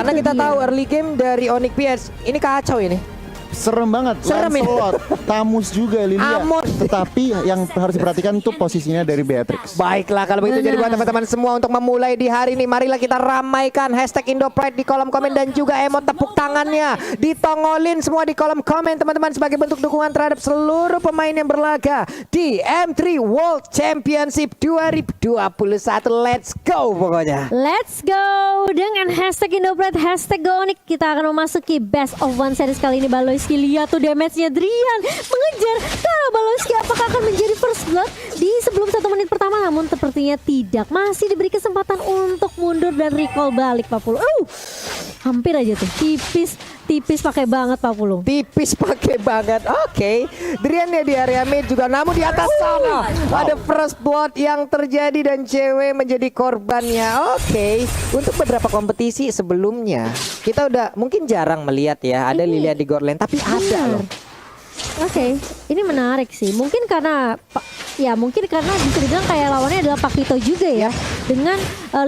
Karena kita tahu early game dari Onyx PS ini kacau ini. Serem banget. Serem ini. Lancelot, Tamus juga Lilia. Amon. Tetapi yang harus diperhatikan tuh posisinya dari Beatrix. Baiklah kalau begitu, jadi buat teman-teman semua untuk memulai di hari ini, marilah kita ramaikan hashtag Indopride di kolom komen dan juga emot tepuk tangannya ditongolin semua di kolom komen teman-teman sebagai bentuk dukungan terhadap seluruh pemain yang berlaga di M3 World Championship 2021. Let's go pokoknya. Let's go dengan hashtag Indopride, hashtag GoOnyx. Kita akan memasuki best of one series kali ini. Baloyski, lihat tuh damage-nya Drian mengejar Tara Baloyski. Apakah akan menjadi first blood di sebelum 1 menit pertama? Namun sepertinya tidak, masih diberi kesempatan untuk mundur dan recall balik Pak Pulung. Hampir aja tuh, tipis pakai banget Pak Pulung. Tipis pakai banget. Oke. Drian ya di area mid juga, namun di atas sana ada first blood yang terjadi dan cewek menjadi korbannya. Oke. Untuk beberapa kompetisi sebelumnya kita udah mungkin jarang melihat ya ada Lilia di god lane, tapi ada loh. Oke, ini menarik sih. Mungkin karena bisa dibilang kayak lawannya adalah Pakito juga ya. Dengan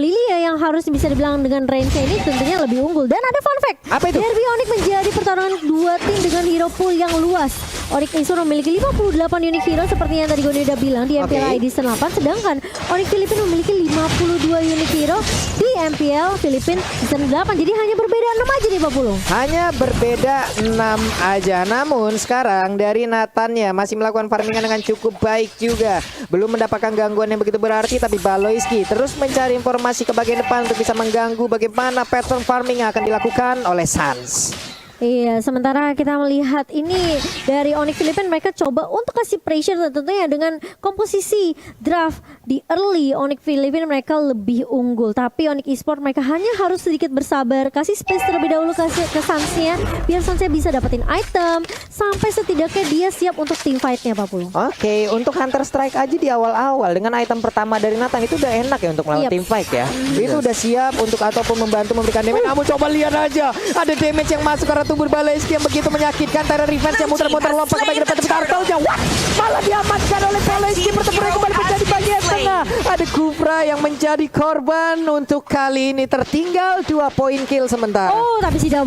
Lilia yang harus bisa dibilang dengan range ini tentunya lebih unggul. Dan ada fun fact. Apa itu? Derby Onyx menjadi pertarungan dua tim dengan hero pool yang luas. Onyx Isur memiliki 58 unique hero seperti yang tadi gue udah bilang di MPL ID 8, sedangkan Onyx Filipina memiliki 52 unique hero di MPL Filipina season 8. Jadi hanya berbeda 6 aja nih Pak Pulung. Hanya berbeda 6 aja. Namun sekarang dari Nathan ya masih melakukan farmingan dengan cukup baik juga. Belum mendapatkan gangguan yang begitu berarti, tapi Baloyski terus mencari informasi ke bagian depan untuk bisa mengganggu bagaimana pattern farming yang akan dilakukan oleh Suns. Iya, sementara kita melihat ini dari Onyx Filipina, mereka coba untuk kasih pressure tentunya dengan komposisi draft di early. Onyx Filipina mereka lebih unggul, tapi Onyx Esport mereka hanya harus sedikit bersabar, kasih space terlebih dahulu ke Sunsnya biar Sunsnya bisa dapetin item sampai setidaknya dia siap untuk team fightnya Pak Pulung. Oke, untuk Hunter Strike aja di awal-awal dengan item pertama dari Nathan itu udah enak ya untuk melawan team fight ya. Itu udah siap untuk ataupun membantu memberikan damage. Namun coba lihat aja, ada damage yang masuk karena tubuh Baloyski yang begitu menyakitkan. Terra Revenge yang muter-muter lompat ke bagian depan, tapi Turtle-nya malah diamankan oleh Baloyski. Pertempuran kembali menjadi bagian tengah. Ada Kufra yang menjadi korban untuk kali ini, tertinggal 2 poin kill sementara. Oh, tapi si W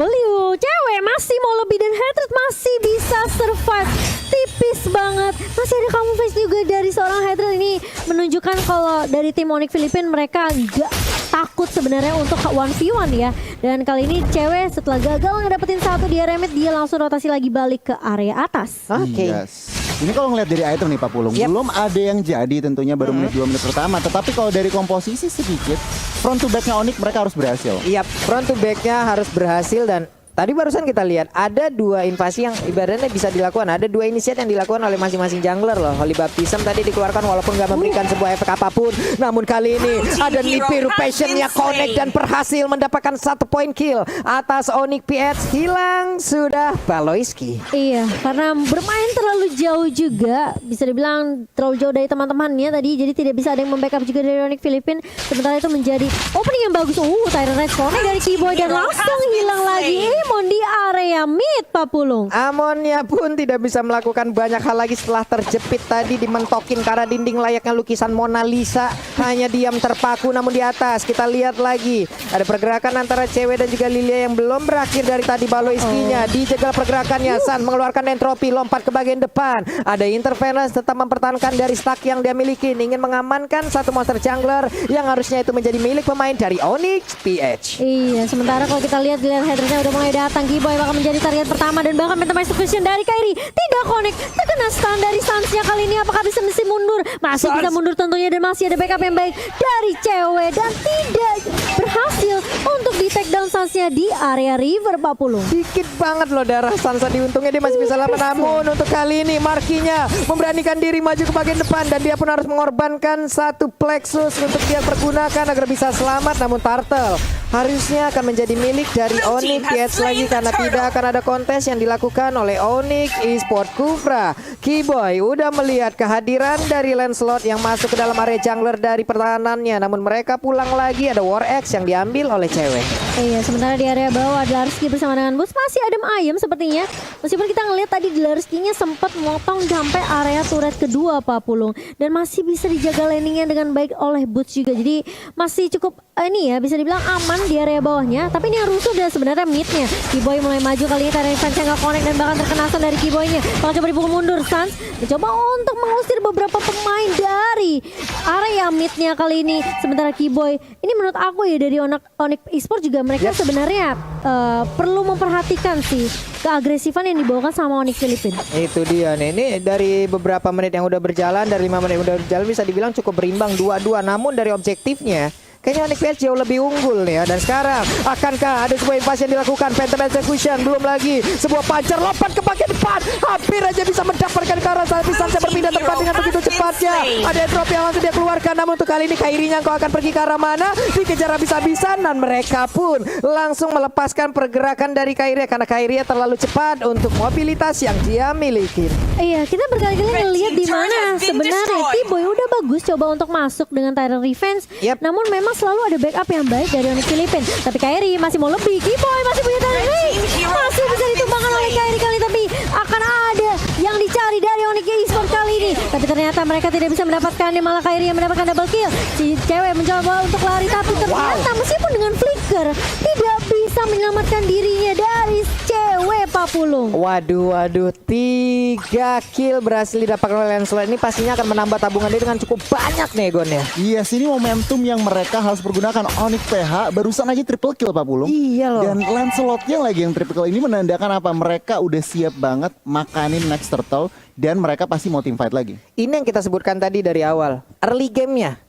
cewek masih mau lebih dan Hatred masih bisa survive. Tipis banget. Masih ada kamu face juga dari seorang Hatred. Ini menunjukkan kalau dari tim Onyx Filipina mereka gak takut sebenarnya untuk 1v1 ya. Dan kali ini cewek setelah gagal ngedapetin satu di area mid, dia langsung rotasi lagi balik ke area atas. Oke. Yes. Ini kalau ngeliat dari item nih Pak Pulung, belum ada yang jadi tentunya baru menit 2 menit pertama. Tetapi kalau dari komposisi sedikit, front to back-nya Onyx mereka harus berhasil. Iya, front to back-nya harus berhasil. Dan tadi barusan kita lihat ada 2 invasi yang ibaratnya bisa dilakukan. Ada 2 initiate yang dilakukan oleh masing-masing jungler loh. Holy Baptism tadi dikeluarkan walaupun nggak memberikan sebuah efek apapun. Namun kali ini ada Nibiru Passion-nya connect dan berhasil mendapatkan 1 point kill atas Onyx PH. Hilang sudah Baloyski. Iya, karena bermain terlalu jauh juga, bisa dibilang terlalu jauh dari teman-temannya tadi, jadi tidak bisa ada yang membackup juga dari Onyx Filipina. Sementara itu menjadi opening yang bagus. Tyrant Red connect dari Keyboy dan langsung hilang lagi. Amon di area mid Pak Pulung. Amonnya pun tidak bisa melakukan banyak hal lagi setelah terjepit tadi, dimentokin karena dinding layaknya lukisan Mona Lisa. Hanya diam terpaku. Namun di atas kita lihat lagi ada pergerakan antara cewek dan juga Lilia yang belum berakhir dari tadi. Baloyski-nya dijegal pergerakannya. Sun mengeluarkan entropi, lompat ke bagian depan. Ada interference, tetap mempertahankan dari stack yang dia miliki, ingin mengamankan satu monster jungler yang harusnya itu menjadi milik pemain dari Onyx PH. Iya, sementara kalau kita lihat headernya udah mulai datang. Keyboy bakal menjadi target pertama dan bahkan Phantom Execution dari Kairi tidak connect, terkena stun dari Sunsnya. Kali ini apakah bisa mundur? Masih bisa mundur tentunya, dan masih ada backup yang baik dari cewek dan tidak berhasil untuk di take down Sunsnya di area river Pak Pulung. Dikit banget loh darah Sansa, diuntungnya dia masih bisa lama. Namun untuk kali ini Markinya memberanikan diri maju ke bagian depan dan dia pun harus mengorbankan 1 plexus untuk dia pergunakan agar bisa selamat. Namun Turtle harusnya akan menjadi milik dari Onyx PH lagi karena tidak akan ada kontes yang dilakukan oleh Onyx Esport. Kufra, Keyboy udah melihat kehadiran dari Lancelot yang masuk ke dalam area jungler dari pertahanannya, namun mereka pulang lagi. Ada War X yang diambil oleh cewek. Iya, sementara di area bawah Dlarsky bersama dengan Boots masih adem ayem sepertinya. Meskipun kita ngelihat tadi Dlarsky-nya sempat motong sampai area turret kedua Pak Pulung. Dan masih bisa dijaga landingnya dengan baik oleh Boots juga. Jadi masih cukup ini ya bisa dibilang aman di area bawahnya. Tapi ini yang rusuh dan sebenarnya midnya. Keyboy mulai maju kali ini karena defense yang gak connect dan bahkan terkena stun dari Keyboy-nya. Kalau coba dipukul mundur, Suns mencoba untuk mengusir beberapa pemain dari area midnya kali ini. Sementara Keyboy, ini menurut aku ya dari Onyx Esports juga mereka sebenarnya perlu memperhatikan sih keagresifan yang dibawakan sama Onyx Filipina. Itu dia nih. Ini dari beberapa menit yang udah berjalan, dari 5 menit yang udah berjalan bisa dibilang cukup berimbang 2-2. Namun dari objektifnya kayaknya Onyx PS jauh lebih unggul nih ya. Dan sekarang akankah ada sebuah invasi yang dilakukan? Phantom Execution belum lagi. Sebuah pancer lompat ke bagian depan. Hampir aja bisa mendapatkan ke arah sana. Bisa berpindah tempat dengan begitu cepatnya. Ada drop yang langsung dia keluarkan. Namun untuk kali ini Kairi-nya kau akan pergi ke arah mana? Dikejar habis-habisan. Dan mereka pun langsung melepaskan pergerakan dari Kairi. Karena Kairi terlalu cepat untuk mobilitas yang dia miliki. Iya, kita berkali-kali ngelihat di mana sebenarnya Keyboy udah bagus coba untuk masuk dengan Tyrant Revenge. Namun memang selalu ada backup yang baik dari Onyx Filipina. Tapi Kairi masih mau lebih. Keyboy masih punya Tyrant Revenge. Masih bisa ditumbangkan oleh Kairi kali, tapi akan ada yang dicari dari Onyx Esports kali ini. Tapi ternyata mereka tidak bisa mendapatkannya, malah Kairi yang mendapatkan double kill. Si cewek mencoba untuk lari tapi ternyata meskipun dengan flicker tidak bisa menyelamatkan dirinya dari cewek Pak Pulung. Waduh, 3 kill berhasil didapatkan oleh Lancelot. Ini pastinya akan menambah tabungan dia dengan cukup banyak nih Gon ya. Iya, sini momentum yang mereka harus pergunakan. Onyx PH barusan aja triple kill Pak Pulung. Iya loh. Dan Lancelotnya lagi yang triple kill ini menandakan apa? Mereka udah siap banget makanin next turtle dan mereka pasti mau team fight lagi. Ini yang kita sebutkan tadi dari awal. Early game-nya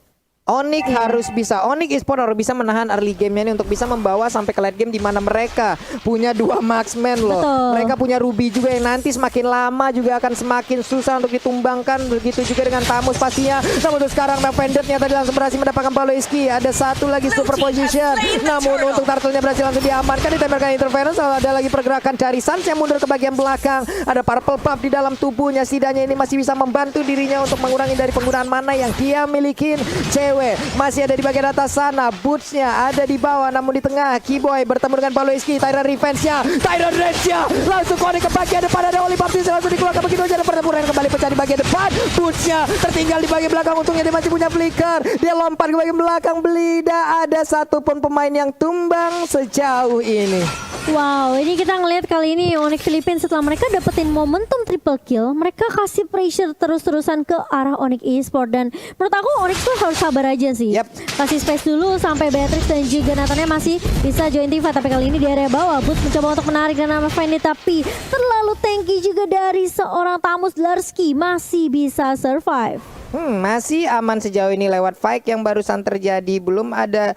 Onyx harus bisa, Onyx Esports harus bisa menahan early game-nya ini untuk bisa membawa sampai ke late game di mana mereka punya 2 marksman loh. Betul. Mereka punya Ruby juga yang nanti semakin lama juga akan semakin susah untuk ditumbangkan. Begitu juga dengan Tamus pastinya. Namun untuk sekarang Vendetnya tadi langsung berhasil mendapatkan Paloiski. Ada satu lagi super position. Namun untuk Turtle-nya berhasil langsung diamankan. Ditembakkan interference. Ada lagi pergerakan dari Suns yang mundur ke bagian belakang. Ada purple puff di dalam tubuhnya. Setidaknya ini masih bisa membantu dirinya untuk mengurangi dari penggunaan mana yang dia milikin. Cewek masih ada di bagian atas sana. Boots-nya ada di bawah, namun di tengah Keyboy bertemu dengan Paloiski. Tyrant Revenge-nya, Tyrant Rage-nya langsung connect ke bagian depan. Ada Oli Baptiste langsung dikeluarkan begitu aja. Ada pertempuran kembali pecah di bagian depan. Boots-nya tertinggal di bagian belakang. Untungnya dia masih punya flicker. Dia lompat ke bagian belakang. Tidak ada satupun pemain yang tumbang sejauh ini. Wow, ini kita ngelihat kali ini Onyx Filipina setelah mereka dapetin momentum triple kill, mereka kasih pressure terus-terusan ke arah Onyx Esports. Dan menurut aku Onyx tuh harus sabar aja sih. Kasih space dulu sampai Beatrix dan juga Nathannya masih bisa join team fight. Tapi kali ini di area bawah Boots mencoba untuk menarik dan nama Fendi, tapi terlalu tanky juga dari seorang Tamus Dlarsky, masih bisa survive. Masih aman sejauh ini lewat fight yang barusan terjadi. Belum ada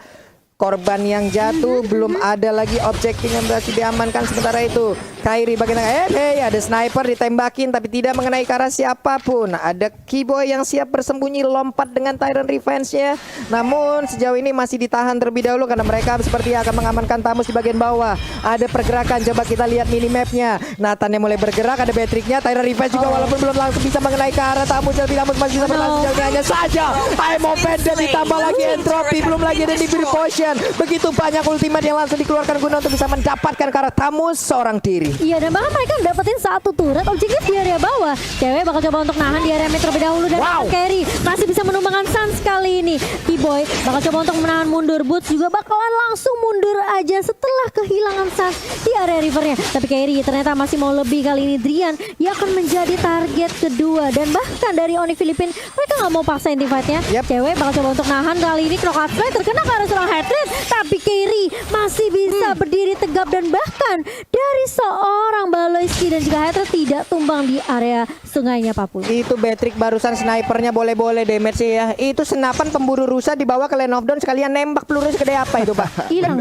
korban yang jatuh, belum ada lagi objektif yang berhasil diamankan. Sementara itu Kairi bagian ada sniper ditembakin tapi tidak mengenai ke arah siapapun. Ada Keyboy yang siap bersembunyi lompat dengan Tyrant Revenge-nya. Namun sejauh ini masih ditahan terlebih dahulu karena mereka seperti akan mengamankan Tamus di bagian bawah. Ada pergerakan, coba kita lihat minimapnya. Nathan yang mulai bergerak, ada Beatrix-nya. Tyrant Revenge juga walaupun belum langsung bisa mengenai ke arah Tamus, tapi Tamus masih bisa bertahan sejauh ini hanya saja. I'm offended, ditambah lagi entropy, belum lagi ada Infinity Potion. Begitu banyak ultimate yang langsung dikeluarkan guna untuk bisa mendapatkan ke arah Tamus seorang diri. Iya, dan bahkan mereka dapetin satu turret objektif di area bawah. Cewek bakal coba untuk nahan di area mid terlebih dahulu dan Carry masih bisa menumbangkan Suns kali ini. Keyboy bakal coba untuk menahan mundur. Boots juga bakalan langsung mundur aja setelah kehilangan Suns di area rivernya. Tapi Carry ternyata masih mau lebih kali ini. Drian yang akan menjadi target kedua, dan bahkan dari Onyx Filipina mereka nggak mau paksain team fight-nya. Cewek bakal coba untuk nahan kali ini. Knockout Fly terkena ke arah seorang Hatred, tapi Carry masih bisa berdiri tegap dan bahkan dari seorang Baloiski dan juga Hatred tidak tumbang di area sungainya Papul. Itu Beatrix barusan snipernya boleh-boleh damage sih ya. Itu senapan pemburu rusa dibawa ke Lane of Dawn sekalian nembak peluru segede apa itu Pak? Hilang.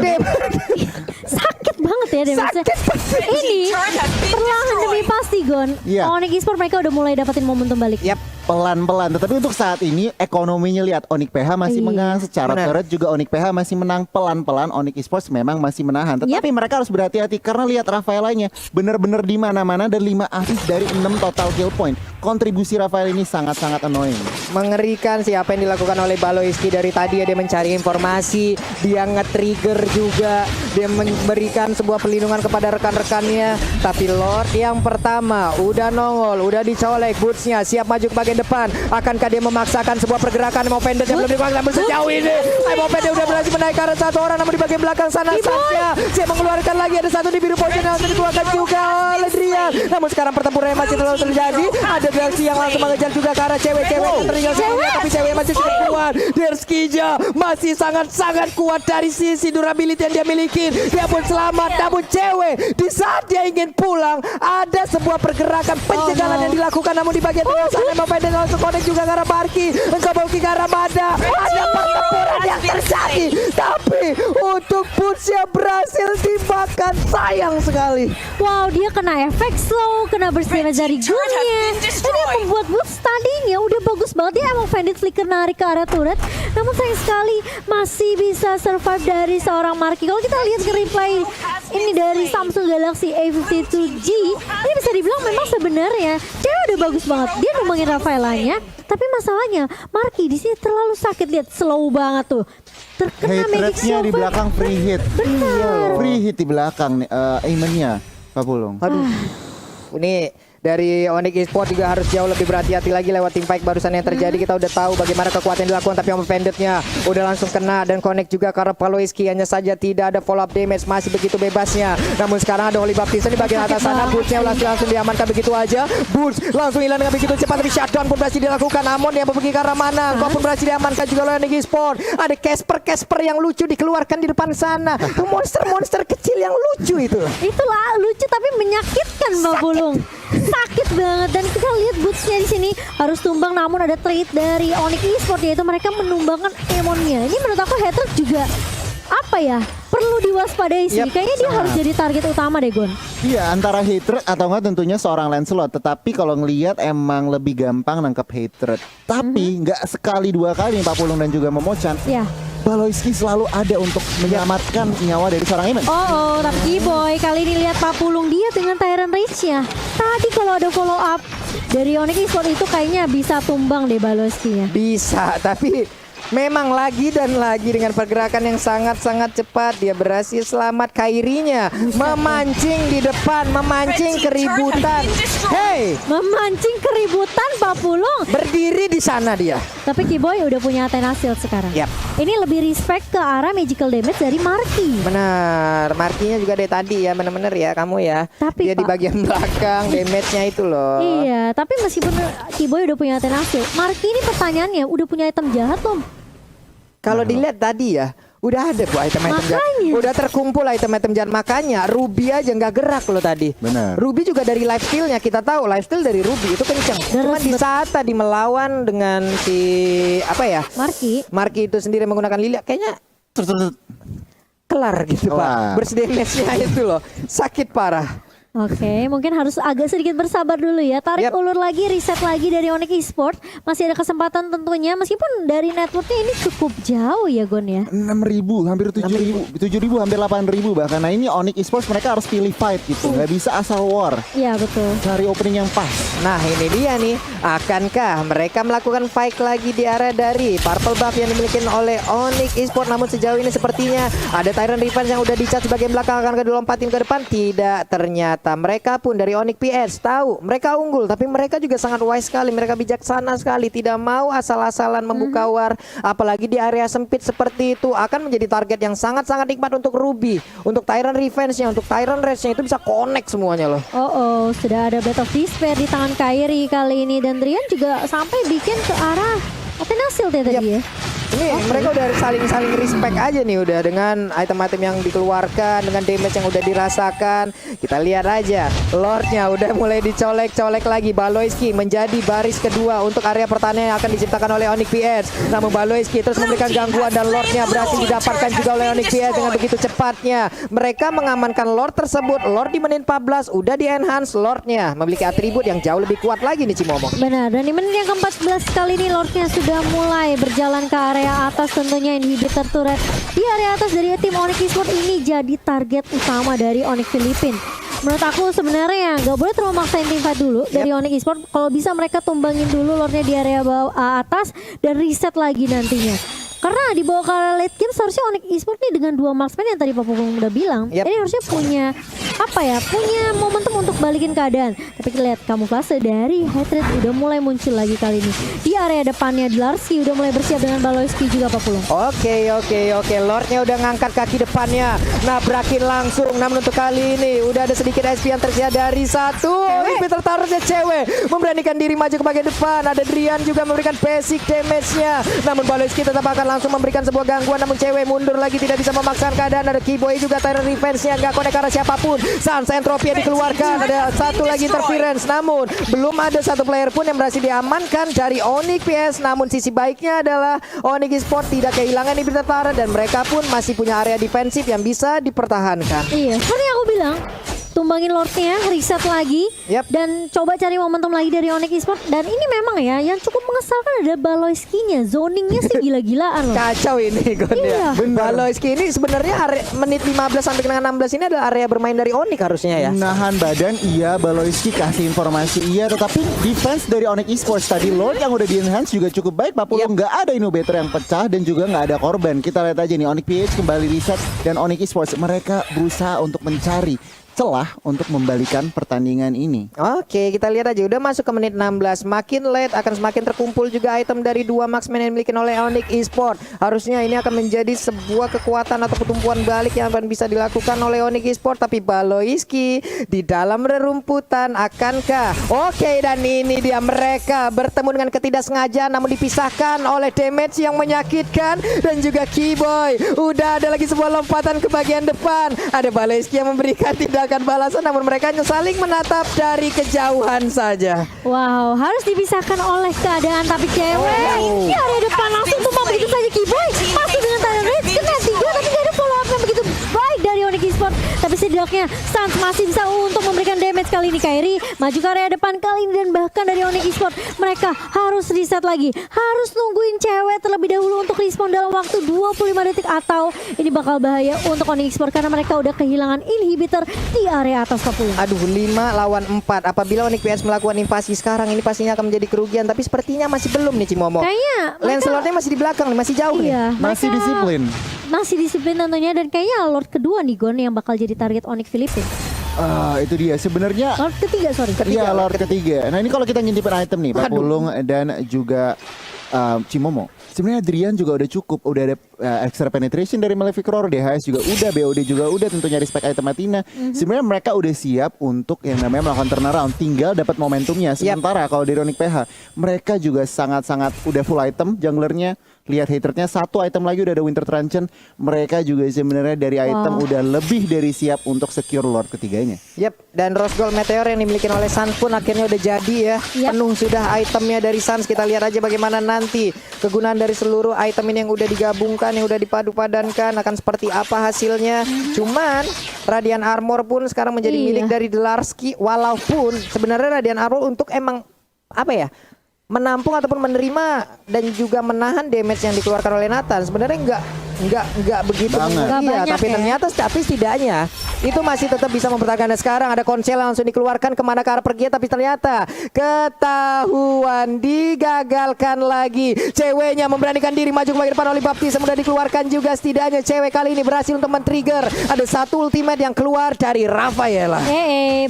Sakit banget ya damage-nya. Ini perlahan demi pasti Gon. Onyx Esports mereka udah mulai dapetin momentum balik. Pelan-pelan, tetapi untuk saat ini ekonominya lihat Onyx PH masih menang secara turret, juga Onyx PH masih menang pelan-pelan. Onyx Esports memang masih menahan, tetapi mereka harus berhati-hati karena lihat Rafaelanya bener-bener di mana-mana dan 5 assist dari 6 total kill point. kontribusi Rafael ini sangat-sangat annoying. Mengerikan sih apa yang dilakukan oleh Baloiski dari tadi ya, dia mencari informasi, dia nge-trigger juga, dia memberikan sebuah perlindungan kepada rekan-rekannya. Tapi Lord yang pertama udah nongol, udah dicolek bootsnya, siap maju ke bagian depan. Akankah dia memaksakan sebuah pergerakan Emo Pendant yang belum dipaksa, namun sejauh ini Emo Pendant udah berhasil menaikkan satu orang, namun di bagian belakang sana Sasha siap mengeluarkan lagi, ada satu di biru pojok yang langsung dikeluarkan juga oleh Drian. Namun sekarang pertempuran yang masih terus terjadi, ada Galaxy yang langsung mengejar juga ke arah cewek-cewek yang tertinggal sebelumnya, tapi cewek masih cukup kuat. Derskija masih sangat-sangat kuat dari sisi durability yang dia miliki. Dia pun selamat, namun cewek di saat dia ingin pulang ada sebuah pergerakan pencegahan yang dilakukan, namun di bagian tengah sana Emo Pendant langsung connect juga ke arah Barki, engkau Barki ke arah Mada. Ada pertempuran yang terjadi, tapi untuk Boots-nya berhasil dimakan, sayang sekali. Wow, dia kena efek slow, kena bersih dari gunnya. Ini yang membuat Boots tadinya udah bagus banget, dia emang Bandit flicker narik ke arah turret. Namun sayang sekali masih bisa survive dari seorang Marky. Kalau kita lihat ke replay ini dari Samsung Galaxy A52G, ini bisa dibilang memang sebenarnya dia udah bagus banget. Dia numbangin Rafaelanya, tapi masalahnya Marky di sini terlalu sakit, lihat slow banget tuh. Terkena Hit magic rate-nya di silver. belakang free hit. Benar. Free hit di belakang nih, aimennya Pak Pulung. Aduh, ini dari Onyx Esports juga harus jauh lebih berhati-hati lagi lewat team fight barusan yang terjadi. Kita udah tahu bagaimana kekuatan yang dilakukan, tapi Emo Pendant-nya udah langsung kena dan connect juga karena Baloiski, hanya saja tidak ada follow up damage, masih begitu bebasnya. Namun sekarang ada Holy Baptista di bagian atas sana, Boots-nya langsung diamankan begitu aja. Boots langsung hilang dengan begitu cepat, tapi shutdown pun berhasil dilakukan. Amon yang pergi ke arah mana, kau pun berhasil diamankan juga oleh Onyx Esports. Ada Casper yang lucu dikeluarkan di depan sana. Itu monster-monster kecil yang lucu itu. Itulah lucu tapi menyakitkan Mbak Bulung. Sakit banget, dan kita lihat Boots-nya di sini harus tumbang, namun ada trade dari Onyx Esports, yaitu mereka menumbangkan Emonnya. Ini menurut aku Hater juga apa ya, perlu diwaspadai sih. Yep. Kayaknya dia harus jadi target utama deh, Gon. Iya, antara Hatred atau enggak tentunya seorang Lancelot. Tetapi kalau ngelihat emang lebih gampang nangkep Hatred. Tapi nggak sekali dua kali Pak Pulung dan juga Momochan. Ya. Baloiski selalu ada untuk menyelamatkan nyawa dari seorang Eamon. Oh, tapi Boy kali ini lihat Pak Pulung dia dengan Tyrant Rage-nya. Tadi kalau ada follow up dari Onyx Esports itu kayaknya bisa tumbang deh Baloiski-nya. Bisa, tapi memang lagi dan lagi dengan pergerakan yang sangat-sangat cepat dia berhasil selamat. Kairinya memancing di depan, memancing keributan. Hey, Memancing keributan Pak Pulung. berdiri di sana dia. Tapi Kiboy udah punya Athena Shield sekarang. Yap. Ini lebih respect ke arah magical damage dari Marky. Benar, markinya juga dari tadi ya, bener-bener ya kamu ya. Tapi, dia di Pak. bagian belakang, damage-nya itu loh. Iya, tapi meskipun Kiboy udah punya Athena Shield, Marky ini pertanyaannya udah punya item jahat belum? Kalau dilihat tadi ya, udah ada bu item-item jahat. Makanya. Udah terkumpul item-item jahat. Makanya Ruby aja nggak gerak loh tadi. Benar. Ruby juga dari lifesteal-nya, kita tahu lifesteal dari Ruby itu kenceng. Cuma di saat tadi melawan dengan si apa ya, Marky itu sendiri menggunakan Lilia, kayaknya kelar gitu Kelar. pak. Damage-nya itu loh, sakit parah. Oke, mungkin harus agak sedikit bersabar dulu ya. Tarik Yap. ulur lagi, reset lagi dari Onyx Esports. Masih ada kesempatan tentunya, meskipun dari networknya ini cukup jauh ya Gon ya. 6.000, hampir 7.000, 7.000, hampir 8.000 bahkan. Nah ini Onyx Esports mereka harus pilih fight gitu, nggak bisa asal war. Iya betul. Cari opening yang pas. Nah ini dia nih, akankah mereka melakukan fight lagi di area dari purple buff yang dimiliki oleh Onyx Esports. Namun sejauh ini sepertinya ada Tyrant Revenge yang udah dicas di bagian belakang, akan dilompatin ke depan. Tidak, ternyata mereka pun dari Onyx PS tahu mereka unggul, tapi mereka juga sangat wise sekali, mereka bijaksana sekali, tidak mau asal-asalan membuka war, apalagi di area sempit seperti itu. Akan menjadi target yang sangat-sangat nikmat untuk Ruby, untuk Tyrant Revenge-nya, untuk Tyrant Rage-nya, itu bisa connect semuanya loh. Oh, sudah ada Blade of Despair di tangan Kairi kali ini, dan Drian juga sampai bikin ke arah Athena Shield ya tadi ya. Ini mereka udah saling respect aja nih udah dengan item-item yang dikeluarkan, dengan damage yang udah dirasakan. Kita lihat aja, Lordnya udah mulai dicolek-colek lagi. Baloiski menjadi baris kedua untuk area pertahanan yang akan diciptakan oleh Onyx PS. Namun Baloiski terus memberikan gangguan dan Lordnya berhasil didapatkan juga oleh Onyx PS dengan begitu cepatnya. Mereka mengamankan Lord tersebut. Lord di menit 14 udah di-enhance Lordnya, memiliki atribut yang jauh lebih kuat lagi nih Cimomo. Benar, dan di menit yang ke-14 kali ini Lordnya sudah mulai berjalan ke area atas, tentunya inhibitor turret di area atas dari tim Onyx Esports ini jadi target utama dari Onyx Philippines. Menurut aku sebenarnya nggak boleh terlalu maksain tim fight dulu dari Onyx Esports. Kalau bisa mereka tumbangin dulu lordnya di area bawah atas dan reset lagi nantinya. Karena di bawah kala late game seharusnya Onyx Esports nih dengan 2 marksman yang tadi Pak Pupung udah bilang, ini harusnya punya punya momentum untuk balikin keadaan. Tapi kita lihat kamuflase dari Hatred udah mulai muncul lagi kali ini. Di area depannya Dlarski udah mulai bersiap dengan Baloyski juga Pak Pulung. Oke. Lordnya udah ngangkat kaki depannya, nabrakin langsung. Namun untuk kali ini udah ada sedikit SP yang tersedia dari satu. Ini tertaruhnya cewek memberanikan diri maju ke bagian depan. Ada Drian juga memberikan basic damage-nya. Namun Baloyski tetap akan langsung memberikan sebuah gangguan, namun cewek mundur lagi, tidak bisa memaksakan keadaan. Ada Keyboy juga, Tyrant Revenge-nya nggak connect arah siapapun. Sans Entropy yang dikeluarkan, ada satu lagi interference, namun belum ada satu player pun yang berhasil diamankan dari Onyx PS. Namun sisi baiknya adalah Onyx Esports tidak kehilangan inhibitor turret dan mereka pun masih punya area defensif yang bisa dipertahankan. Iya, seperti yang aku bilang, tumbangin lordnya, reset lagi, dan coba cari momentum lagi dari Onyx Esports. Dan ini memang ya, yang cukup mengesalkan ada Baloyski-nya, zoningnya sih gila-gilaan loh. Kacau ini Gon ya. Baloyski ini sebenarnya menit 15 sampai dengan 16 ini adalah area bermain dari Onyx harusnya ya. Nahan badan iya, Baloyski kasih informasi iya, tetapi defense dari Onyx Esports tadi Lord yang udah di enhance juga cukup baik Pak Pulung. Nggak ada inhibitor yang pecah dan juga nggak ada korban. Kita lihat aja nih, Onyx PH kembali reset dan Onyx Esports mereka berusaha untuk mencari celah untuk membalikan pertandingan ini. Oke, kita lihat aja udah masuk ke menit 16. Makin late akan semakin terkumpul juga item dari 2 marksman yang dimiliki oleh Onyx Esports. Harusnya ini akan menjadi sebuah kekuatan atau pertumbuhan balik yang akan bisa dilakukan oleh Onyx Esports. Tapi Baloyski di dalam rerumputan akankah? Oke, dan ini dia mereka bertemu dengan ketidaksengajaan namun dipisahkan oleh damage yang menyakitkan. Dan juga Keyboy udah ada lagi sebuah lompatan ke bagian depan. Ada Baloyski yang memberikan tidak akan balasan, namun mereka hanya saling menatap dari kejauhan saja. Wow, harus dipisahkan oleh keadaan tapi cewek di area depan langsung tumbang begitu saja Keyboy. Masuk dengan Tyrant Rage, kena 3 tapi gak ada follow up yang begitu baik dari Onyx Esports. Tapi setidaknya Sans masih bisa untuk memberikan damage kali ini. Kairi maju ke area depan kali ini dan bahkan dari Onyx Esports mereka harus reset lagi. Harus nungguin cewek terlebih dahulu untuk respawn dalam waktu 25 detik atau ini bakal bahaya untuk Onyx Esports karena mereka udah kehilangan inhibitor di area atas 40. Aduh, 5 lawan 4. Apabila Onyx PS melakukan invasi sekarang ini pastinya akan menjadi kerugian, tapi sepertinya masih belum nih Cimomo. Kayaknya Lancelotnya masih di belakang nih, masih jauh nih. Masih disiplin. Masih disiplin tentunya dan kayaknya Lord kedua nih Gon yang bakal jadi target Onyx Philippines. Itu dia sebenarnya. Lord ketiga, sorry. Iya, Lord ketiga. Nah, ini kalau kita ngintipin item nih, Pak Pulung dan juga Cimomo. Sebenarnya Drian juga udah cukup, udah ada extra penetration dari Malefic Roar, DHS juga udah, BOD juga udah, tentunya respect item Athena. Sebenarnya mereka udah siap untuk yang namanya melakukan turnaround, tinggal dapat momentumnya. Sementara kalau dari Onyx PH, mereka juga sangat-sangat udah full item junglernya. Lihat haternya, satu item lagi udah ada Winter Truncheon. Mereka juga sebenarnya dari item udah lebih dari siap untuk secure Lord ketiganya. Dan Rose Gold Meteor yang dimiliki oleh Sans pun akhirnya udah jadi ya. Penuh sudah itemnya dari Sans. Kita lihat aja bagaimana nanti kegunaan dari seluruh item ini yang udah digabungkan, yang udah dipadu-padankan akan seperti apa hasilnya. Cuman Radiant Armor pun sekarang menjadi milik dari Dlarski. Walaupun sebenarnya Radiant Armor untuk emang menampung ataupun menerima dan juga menahan damage yang dikeluarkan oleh Nathan. Sebenarnya enggak begitu banyak, tapi ternyata setidaknya itu masih tetap bisa mempertahankan. Dan sekarang ada Konsel langsung dikeluarkan kemana ke arah pergi, tapi ternyata ketahuan, digagalkan lagi. Ceweknya memberanikan diri maju ke bagian depan oleh Baptis, mudah dikeluarkan juga. Setidaknya cewek kali ini berhasil untuk men-trigger. Ada satu ultimate yang keluar dari Rafaela.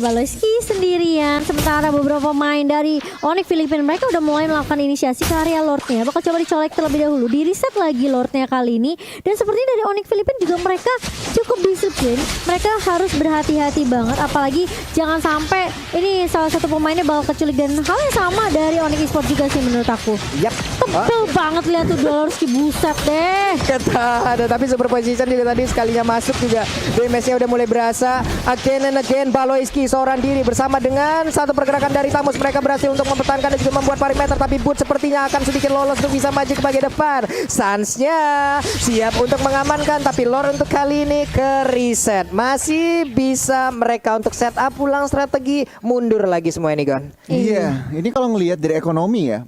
Baloyski sendirian, sementara beberapa main dari Onyx Philippines mereka udah mulai melakukan inisiasi ke area Lordnya. Bakal coba dicolek terlebih dahulu, di reset lagi Lordnya kali ini. Dan sepertinya dari Onyx Philippines juga mereka cukup disiplin. Mereka harus berhati-hati banget, apalagi jangan sampai ini salah satu pemainnya bakal keculik. Dan hal yang sama dari Onyx Esports juga sih menurut aku. Tebel banget lihat tuh Dlarski, buset deh. Ada tapi superposition juga tadi sekalinya masuk juga. Damage-nya udah mulai berasa. Again and again Baloyski seorang diri bersama dengan satu pergerakan dari Tamus. Mereka berhasil untuk mempertahankan dan juga membuat perimeter, tapi Boot sepertinya akan sedikit lolos untuk bisa maju ke bagian depan. Sans-nya siap untuk mengamankan, tapi Lord untuk kali ini ke reset. Masih bisa mereka untuk setup ulang strategi, mundur lagi semua ini Gon. Iya, ini kalau ngelihat dari ekonomi ya,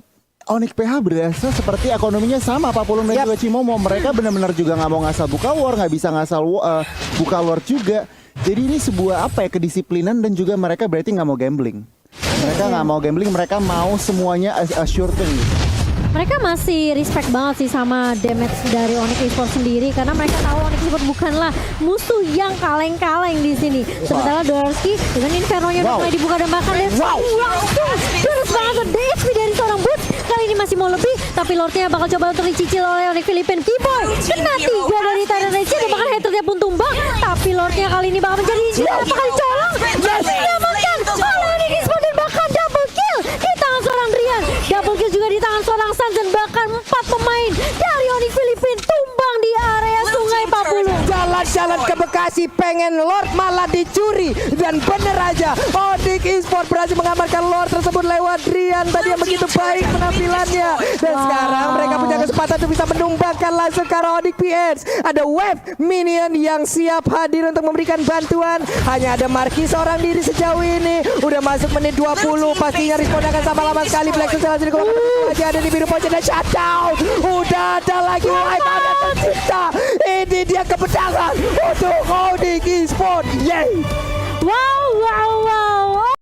Onyx PH berasa seperti ekonominya sama Pak Pulung dan juga Cimomo. Mereka benar-benar juga nggak mau ngasal buka war, nggak bisa ngasal buka war juga. Jadi ini sebuah apa ya, kedisiplinan dan juga mereka berarti nggak mau gambling. Mereka nggak mau gambling, mereka mau semuanya assured gitu. Mereka masih respect banget sih sama damage dari Onyx Esports sendiri karena mereka tahu Onyx Esports bukanlah musuh yang kaleng-kaleng di sini. Sementara Dorski dengan Inferno-nya udah mulai dibuka dan bahkan langsung terus banget DSP dari seorang Boots. Kali ini masih mau lebih, tapi Lordnya bakal coba untuk dicicil oleh Onyx Philippine. Keyboy kena 3 dari Tyrant Rage dan bahkan headernya pun tumbang. Tapi Lordnya kali ini bakal menjadi injury, apakah dicolong? Diamankan oleh Onyx Esports dan bahkan double kill di tangan seorang Drian. Double kill juga di tangan seorang Sans dan bahkan 4 pemain dari Onyx Philippine tumbang di area Sungai Papulung. Jalan-jalan ke Bekasi pengen Lord malah dicuri dan bener aja Onyx Esports berhasil mengamankan Lord tersebut lewat Drian tadi yang begitu baik penampilannya dan sekarang mereka punya kesempatan untuk bisa menumbangkan langsung ke Onyx PX. Ada wave minion yang siap hadir untuk memberikan bantuan. Hanya ada Marquis seorang diri sejauh ini. Udah masuk menit 20 pastinya respon akan sama lama sekali. Black Success di kolom aja ada di biru pojok dan shutdown. Udah ada lagi wipe out yang tercipta. Ini dia kemenangan untuk Onyx Esports. Yay! Wow, wow, wow.